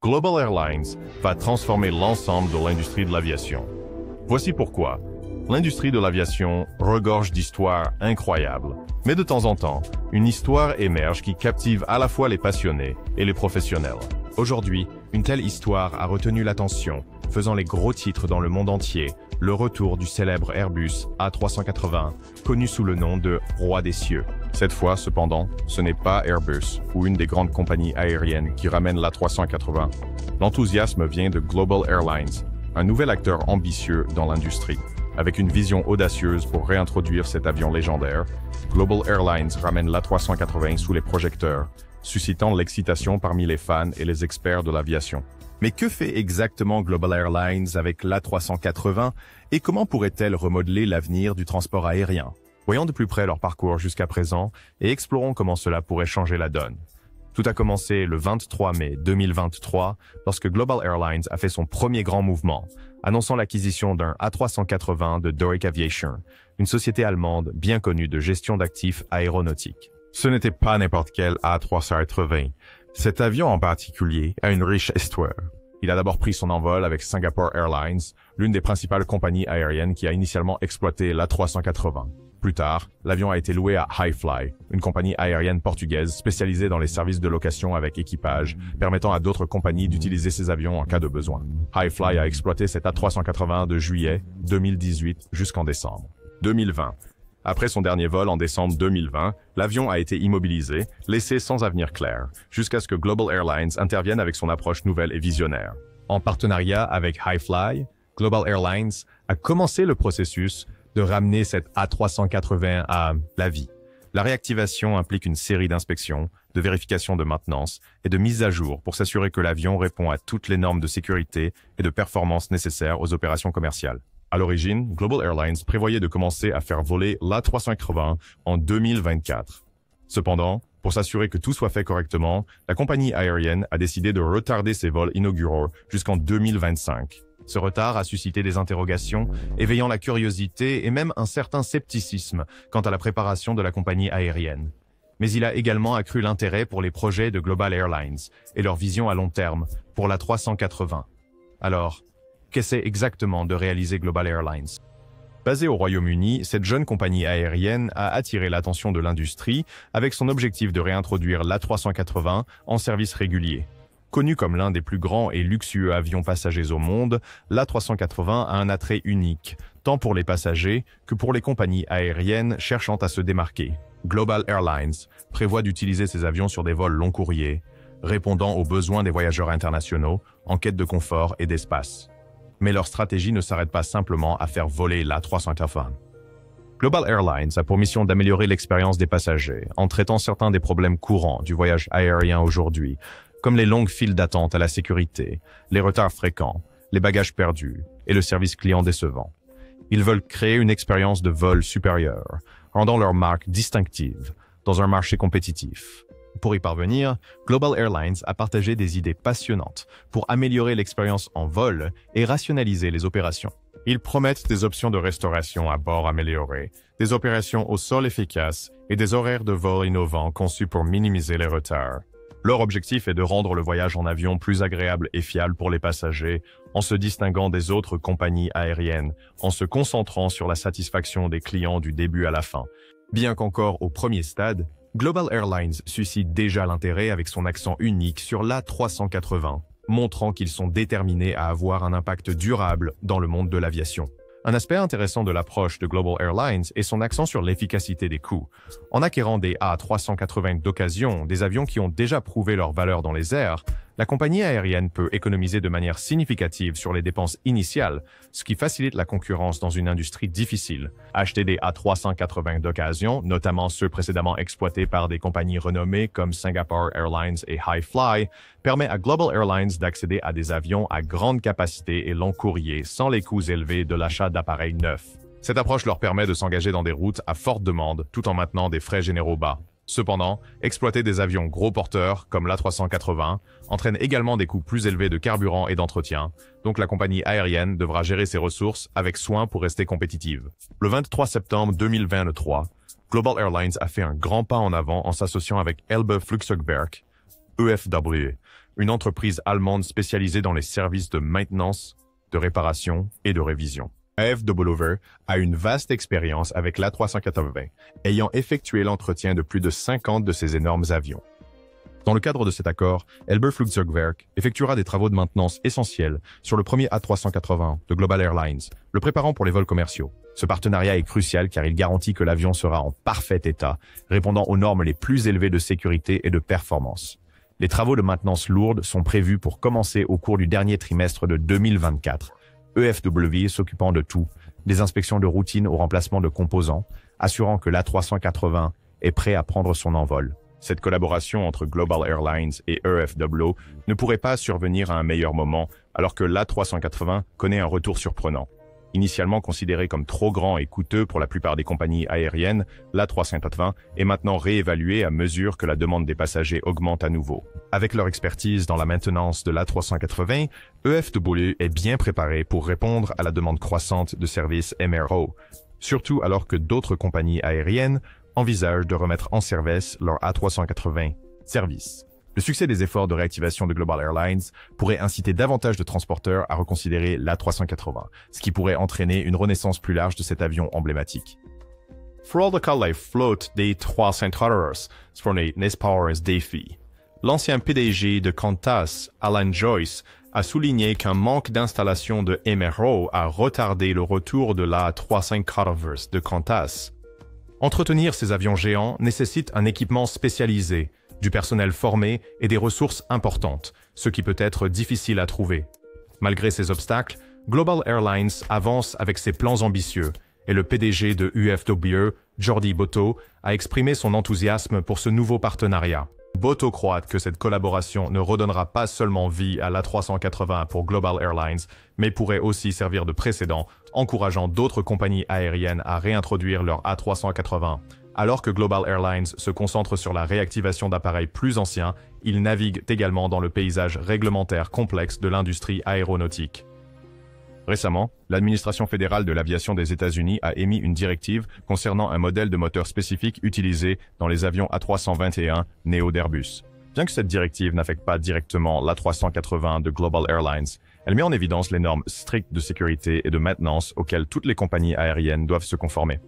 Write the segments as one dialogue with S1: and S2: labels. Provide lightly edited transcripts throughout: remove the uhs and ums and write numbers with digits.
S1: Global Airlines va transformer l'ensemble de l'industrie de l'aviation. Voici pourquoi. L'industrie de l'aviation regorge d'histoires incroyables. Mais de temps en temps, une histoire émerge qui captive à la fois les passionnés et les professionnels.
S2: Aujourd'hui, une telle histoire a retenu l'attention, faisant les gros titres dans le monde entier, le retour du célèbre Airbus A380, connu sous le nom de Roi des cieux.
S1: Cette fois, cependant, ce n'est pas Airbus ou une des grandes compagnies aériennes qui ramène l'A380. L'enthousiasme vient de Global Airlines, un nouvel acteur ambitieux dans l'industrie. Avec une vision audacieuse pour réintroduire cet avion légendaire, Global Airlines ramène l'A380 sous les projecteurs, suscitant l'excitation parmi les fans et les experts de l'aviation.
S2: Mais que fait exactement Global Airlines avec l'A380 et comment pourrait-elle remodeler l'avenir du transport aérien? Voyons de plus près leur parcours jusqu'à présent et explorons comment cela pourrait changer la donne. Tout a commencé le 23 mai 2023 lorsque Global Airlines a fait son premier grand mouvement, annonçant l'acquisition d'un A380 de Doric Aviation, une société allemande bien connue de gestion d'actifs aéronautiques.
S1: Ce n'était pas n'importe quel A380. Cet avion en particulier a une riche histoire.
S2: Il a d'abord pris son envol avec Singapore Airlines, l'une des principales compagnies aériennes qui a initialement exploité l'A380. Plus tard, l'avion a été loué à Hi-Fly, une compagnie aérienne portugaise spécialisée dans les services de location avec équipage, permettant à d'autres compagnies d'utiliser ces avions en cas de besoin. Hi-Fly a exploité cet A380 de juillet 2018 jusqu'en décembre 2020. Après son dernier vol en décembre 2020, l'avion a été immobilisé, laissé sans avenir clair, jusqu'à ce que Global Airlines intervienne avec son approche nouvelle et visionnaire. En partenariat avec Hi-Fly, Global Airlines a commencé le processus de ramener cette A380 à la vie. La réactivation implique une série d'inspections, de vérifications de maintenance et de mises à jour pour s'assurer que l'avion répond à toutes les normes de sécurité et de performance nécessaires aux opérations commerciales. À l'origine, Global Airlines prévoyait de commencer à faire voler l'A380 en 2024. Cependant, pour s'assurer que tout soit fait correctement, la compagnie aérienne a décidé de retarder ses vols inauguraux jusqu'en 2025. Ce retard a suscité des interrogations, éveillant la curiosité et même un certain scepticisme quant à la préparation de la compagnie aérienne. Mais il a également accru l'intérêt pour les projets de Global Airlines et leur vision à long terme pour l'A380. Alors, qu'essaie exactement de réaliser Global Airlines? Basée au Royaume-Uni, cette jeune compagnie aérienne a attiré l'attention de l'industrie avec son objectif de réintroduire l'A380 en service régulier. Connu comme l'un des plus grands et luxueux avions passagers au monde, l'A380 a un attrait unique, tant pour les passagers que pour les compagnies aériennes cherchant à se démarquer. Global Airlines prévoit d'utiliser ces avions sur des vols long courriers, répondant aux besoins des voyageurs internationaux en quête de confort et d'espace. Mais leur stratégie ne s'arrête pas simplement à faire voler l'A380. Global Airlines a pour mission d'améliorer l'expérience des passagers en traitant certains des problèmes courants du voyage aérien aujourd'hui, comme les longues files d'attente à la sécurité, les retards fréquents, les bagages perdus et le service client décevant. Ils veulent créer une expérience de vol supérieure, rendant leur marque distinctive dans un marché compétitif. Pour y parvenir, Global Airlines a partagé des idées passionnantes pour améliorer l'expérience en vol et rationaliser les opérations. Ils promettent des options de restauration à bord améliorées, des opérations au sol efficaces et des horaires de vol innovants conçus pour minimiser les retards. Leur objectif est de rendre le voyage en avion plus agréable et fiable pour les passagers, en se distinguant des autres compagnies aériennes, en se concentrant sur la satisfaction des clients du début à la fin. Bien qu'encore au premier stade, Global Airlines suscite déjà l'intérêt avec son accent unique sur l'A380, montrant qu'ils sont déterminés à avoir un impact durable dans le monde de l'aviation. Un aspect intéressant de l'approche de Global Airlines est son accent sur l'efficacité des coûts. En acquérant des A380 d'occasion, des avions qui ont déjà prouvé leur valeur dans les airs, la compagnie aérienne peut économiser de manière significative sur les dépenses initiales, ce qui facilite la concurrence dans une industrie difficile. Acheter des A380 d'occasion, notamment ceux précédemment exploités par des compagnies renommées comme Singapore Airlines et Hi-Fly, permet à Global Airlines d'accéder à des avions à grande capacité et long courrier sans les coûts élevés de l'achat d'appareils neufs. Cette approche leur permet de s'engager dans des routes à forte demande tout en maintenant des frais généraux bas. Cependant, exploiter des avions gros porteurs, comme l'A380, entraîne également des coûts plus élevés de carburant et d'entretien, donc la compagnie aérienne devra gérer ses ressources avec soin pour rester compétitive. Le 23 septembre 2023, Global Airlines a fait un grand pas en avant en s'associant avec Elbe Flugzeugwerk, EFW,
S1: une entreprise allemande spécialisée dans les services de maintenance, de réparation et de révision. AFW a une vaste expérience avec l'A380, ayant effectué l'entretien de plus de 50 de ces énormes avions. Dans le cadre de cet accord, Elbe Flugzeugwerk effectuera des travaux de maintenance essentiels sur le premier A380 de Global Airlines, le préparant pour les vols commerciaux. Ce partenariat est crucial car il garantit que l'avion sera en parfait état, répondant aux normes les plus élevées de sécurité et de performance. Les travaux de maintenance lourde sont prévus pour commencer au cours du dernier trimestre de 2024. EFW s'occupant de tout, des inspections de routine au remplacement de composants, assurant que l'A380 est prêt à prendre son envol. Cette collaboration entre Global Airlines et EFW ne pourrait pas survenir à un meilleur moment alors que l'A380 connaît un retour surprenant. Initialement considéré comme trop grand et coûteux pour la plupart des compagnies aériennes, l'A380 est maintenant réévalué à mesure que la demande des passagers augmente à nouveau. Avec leur expertise dans la maintenance de l'A380, EFW est bien préparé pour répondre à la demande croissante de services MRO, surtout alors que d'autres compagnies aériennes envisagent de remettre en service leur A380 service. Le succès des efforts de réactivation de Global Airlines pourrait inciter davantage de transporteurs à reconsidérer l'A380, ce qui pourrait entraîner une renaissance plus large de cet avion emblématique. Vooral de kale flotte des 380ers spronait Nespowers défi. L'ancien PDG de Qantas, Alan Joyce, a souligné qu'un manque d'installation de MRO a retardé le retour de l'A380ers de Qantas. Entretenir ces avions géants nécessite un équipement spécialisé, du personnel formé et des ressources importantes, ce qui peut être difficile à trouver. Malgré ces obstacles, Global Airlines avance avec ses plans ambitieux et le PDG de UFW, Jordi Botto, a exprimé son enthousiasme pour ce nouveau partenariat. Botto croit que cette collaboration ne redonnera pas seulement vie à l'A380 pour Global Airlines, mais pourrait aussi servir de précédent, encourageant d'autres compagnies aériennes à réintroduire leur A380. Alors que Global Airlines se concentre sur la réactivation d'appareils plus anciens, il navigue également dans le paysage réglementaire complexe de l'industrie aéronautique. Récemment, l'administration fédérale de l'aviation des États-Unis a émis une directive concernant un modèle de moteur spécifique utilisé dans les avions A321 Neo d'Airbus. Bien que cette directive n'affecte pas directement l'A380 de Global Airlines, elle met en évidence les normes strictes de sécurité et de maintenance auxquelles toutes les compagnies aériennes doivent se conformer.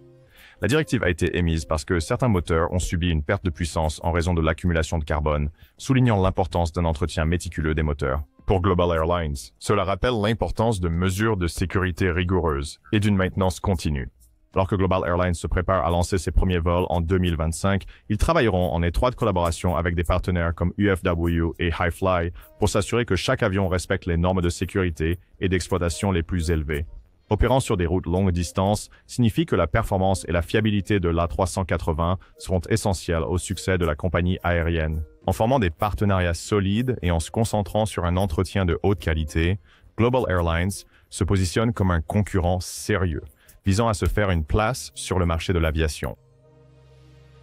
S1: La directive a été émise parce que certains moteurs ont subi une perte de puissance en raison de l'accumulation de carbone, soulignant l'importance d'un entretien méticuleux des moteurs. Pour Global Airlines, cela rappelle l'importance de mesures de sécurité rigoureuses et d'une maintenance continue. Alors que Global Airlines se prépare à lancer ses premiers vols en 2025, ils travailleront en étroite collaboration avec des partenaires comme UFW et HighFly pour s'assurer que chaque avion respecte les normes de sécurité et d'exploitation les plus élevées. Opérant sur des routes longue distance signifie que la performance et la fiabilité de l'A380 seront essentielles au succès de la compagnie aérienne. En formant des partenariats solides et en se concentrant sur un entretien de haute qualité, Global Airlines se positionne comme un concurrent sérieux, visant à se faire une place sur le marché de l'aviation.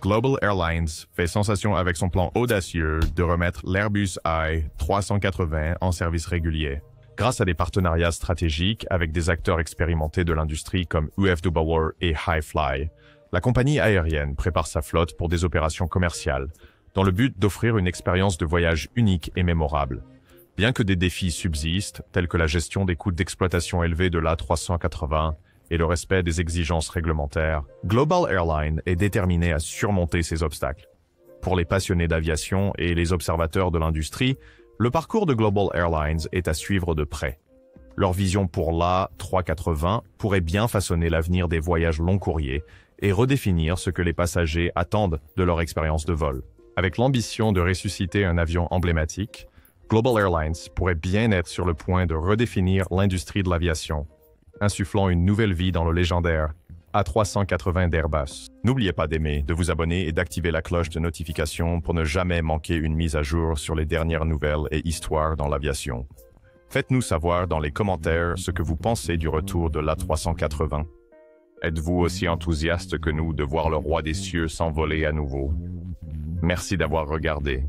S1: Global Airlines fait sensation avec son plan audacieux de remettre l'Airbus A380 en service régulier. Grâce à des partenariats stratégiques avec des acteurs expérimentés de l'industrie comme UFW et HighFly, la compagnie aérienne prépare sa flotte pour des opérations commerciales, dans le but d'offrir une expérience de voyage unique et mémorable. Bien que des défis subsistent, tels que la gestion des coûts d'exploitation élevés de l'A380 et le respect des exigences réglementaires, Global Airlines est déterminé à surmonter ces obstacles. Pour les passionnés d'aviation et les observateurs de l'industrie, le parcours de Global Airlines est à suivre de près. Leur vision pour l'A380 pourrait bien façonner l'avenir des voyages long courriers et redéfinir ce que les passagers attendent de leur expérience de vol. Avec l'ambition de ressusciter un avion emblématique, Global Airlines pourrait bien être sur le point de redéfinir l'industrie de l'aviation, insufflant une nouvelle vie dans le légendaire A380 d'Airbus. N'oubliez pas d'aimer, de vous abonner et d'activer la cloche de notification pour ne jamais manquer une mise à jour sur les dernières nouvelles et histoires dans l'aviation. Faites-nous savoir dans les commentaires ce que vous pensez du retour de l'A380. Êtes-vous aussi enthousiaste que nous de voir le roi des cieux s'envoler à nouveau? Merci d'avoir regardé.